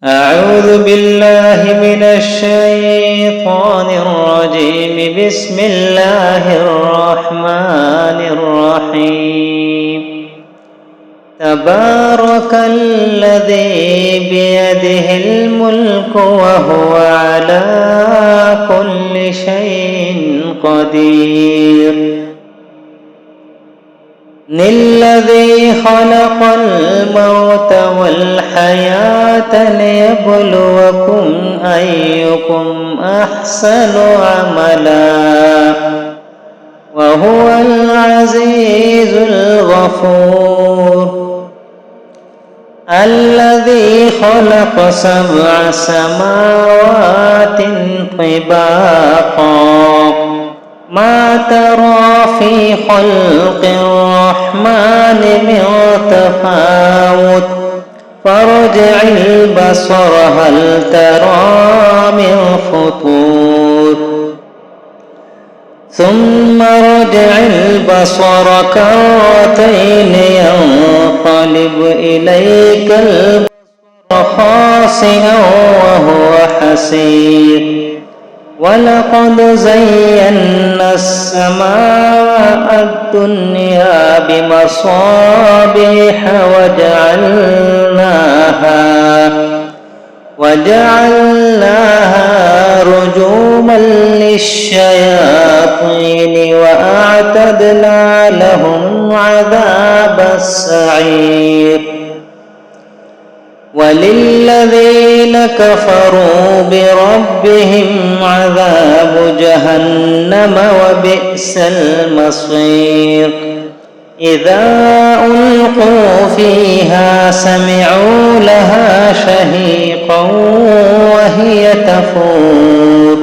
أعوذ بالله من الشيطان الرجيم. بسم الله الرحمن الرحيم. تبارك الذي بيده الملك وهو على كل شيء قدير. الذي خلق الموت والحياة ليبلوكم أيكم أحسن عملا وهو العزيز الغفور. الذي خلق 7 سماوات طباقا ما ترى في خلق الرحمن من تفاوت فارجع البصر هل ترى من فطور ثم ارجع البصر كرتين ينقلب إليك البصر خاسئا وهو حسير. ولقد زينا السماء الدنيا بمصابيح وجعلناها رجوما للشياطين وأعتدنا لهم عذاب السعير. وللذين كفروا بربهم عذاب جهنم وبئس المصير. إذا ألقوا فيها سمعوا لها شهيقا وهي تفور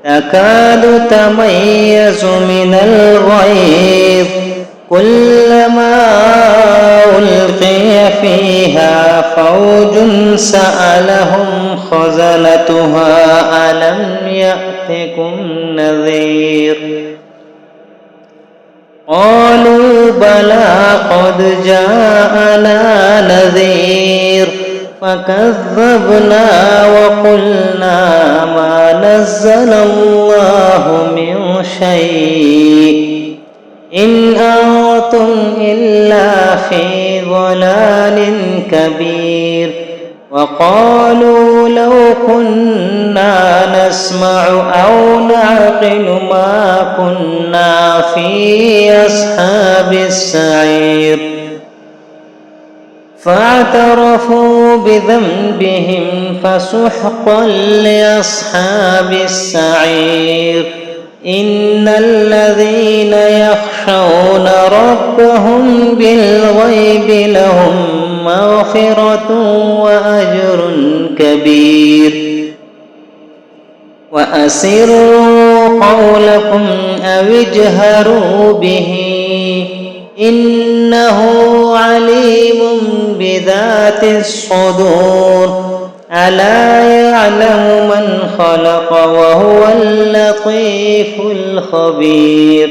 تكاد تميز من الغيظ كلما ألقي فيها فوج سألهم خزنتها ألم يأتكم نذير. قالوا بلى قد جاءنا نذير فكذبنا وقلنا ما نزل الله من شيء إن أنتم إلا في ضلال كبير. وقالوا لو كنا نسمع أو نعقل ما كنا في أصحاب السعير. فاعترفوا بذنبهم فسحقا لأصحاب السعير. إن الذين يخشون ربهم بالغيب لهم مغفرة وأجر كبير. وأسروا قولكم أو اجهروا به إنه عليم بذات الصدور. ألا يعلم من خلق وهو اللطيف الخبير.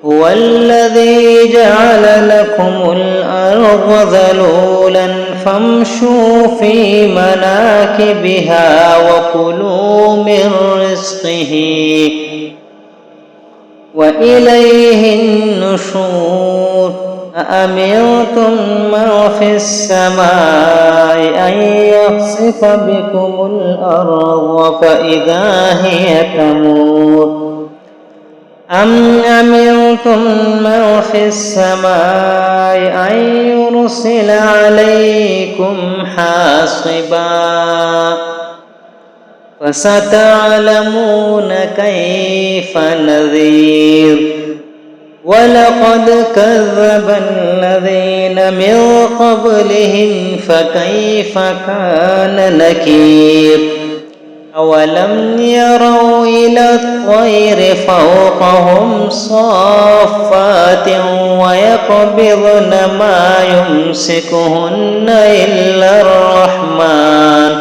هو الذي جعل لكم الأرض ذلولا فامشوا في مناكبها وكلوا من رزقه وإليه النشور. أأمنتم من في السماء أن يخسف بكم الأرض فإذا هي تمور أم أمنتم من في السماء أن يرسل عليكم حاصبا فستعلمون كيف نذير. ولقد كذب الذين من قبلهم فكيف كان نكير. أولم يروا إلى الطير فوقهم صافات ويقبضن ما يمسكهن إلا الرحمن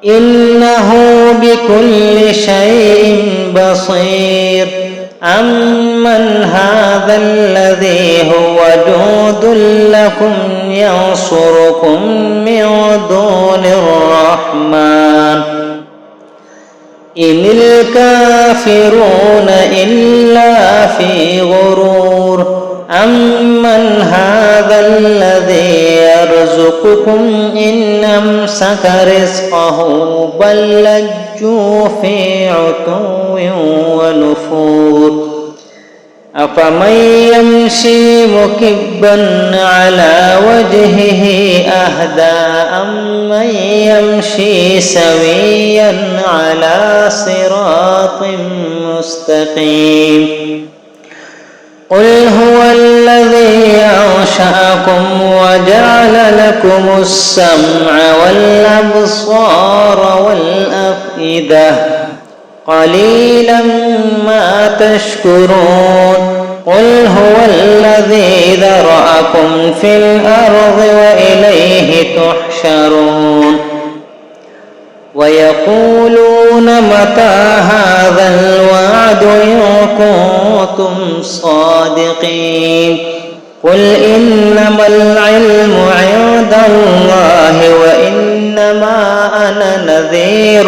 إنه بكل شيء بصير. أمن هذا الذي هو جند لكم ينصركم من الكافرون إلا في غرور أمن هذا الذي يرزقكم إن أمسك رزقه بل لجوا في عتو ونفور أفمن يمشي مكبا على وجهه أهدى أمن يمشي سويا على صراط مستقيم قل هو الذي أنشأكم وجعل لكم السمع والأبصار والأفئدة قليلا ما تشكرون قل هو الذي ذرأكم في الأرض وإليه تحشرون ويقولون متى هذا الوعد إن كنتم صادقين قل إنما العلم عند الله وإنما أنا نذير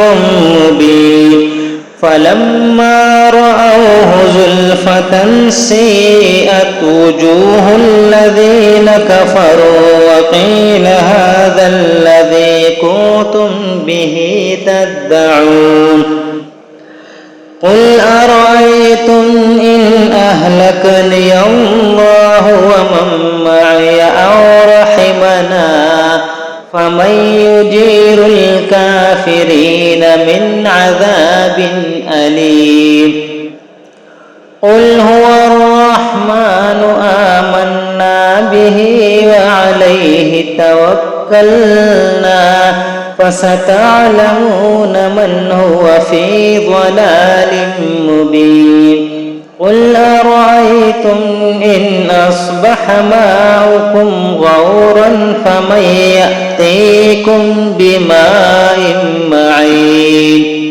مبين فلما رأوه زلفة سيئت وجوه الذين كفروا وقيل هذا الذي كنتم به تدعون قل أرأيتم إن أهلكني الله ومن معي أو رحمنا فمن يجير الكافرين من عذاب أليم قل هو الرحمن آمنا به وعليه توكلنا فستعلمون من هو في ضلال مبين قل أرأيتم إن أصبح ماؤكم غورا فمن يأتيكم بماء معين